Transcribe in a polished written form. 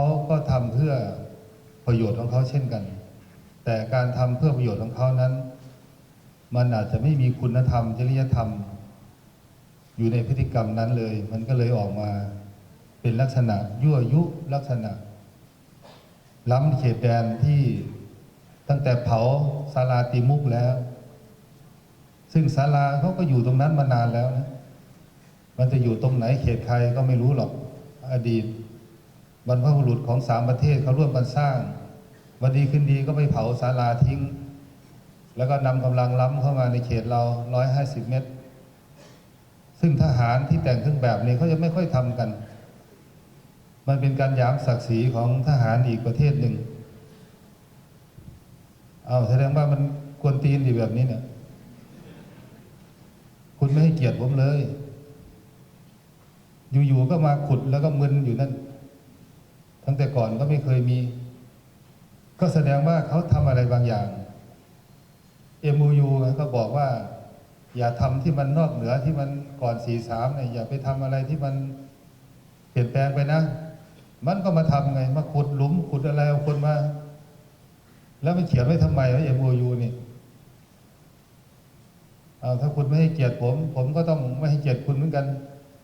เขาก็ทำเพื่อประโยชน์ของเขาเช่นกัน แต่การทำเพื่อประโยชน์ของเขานั้น มันอาจจะไม่มีคุณธรรมจริยธรรมอยู่ในพฤติกรรมนั้นเลย มันก็เลยออกมาเป็นลักษณะยั่วยุลักษณะล้ำเขตแดนที่ตั้งแต่เผาศาลาตีมุกแล้ว ซึ่งศาลาเขาก็อยู่ตรงนั้นมานานแล้วนะมันจะอยู่ตรงไหนเขตใครก็ไม่รู้หรอกอดีตบรรพบุรุษของ3ประเทศเขาร่วมกันสร้างวันดีคืนดีก็ไปเผาศาลาทิ้งแล้วก็นำกำลังล้ำเข้ามาในเขตเรา150 เมตรซึ่งทหารที่แต่งเครื่องแบบนี้เขาจะไม่ค่อยทำกันมันเป็นการหยามศักดิ์ศรีของทหารอีกประเทศหนึ่งแสดงว่ามันกวนตีนอยู่แบบนี้เนี่ยคุณไม่ให้เกียรติผมเลยอยู่ๆก็มาขุดแล้วก็มึนอยู่นั่นตั้งแต่ก่อนก็ไม่เคยมีก็แสดงว่าเขาทำอะไรบางอย่าง MOU ก็บอกว่าอย่าทำที่มันนอกเหนือที่มันก่อน43เนี่ยอย่าไปทำอะไรที่มันเปลี่ยนแปลงไปนะมันก็มาทำไงมาขุดหลุมขุดอะไรเอาคนมาแล้วมันเขียนไว้ทำไมวะ MOU นี่ถ้าคุณไม่ให้เกียรติผมก็ต้องไม่ให้เกียรติคุณเหมือนกัน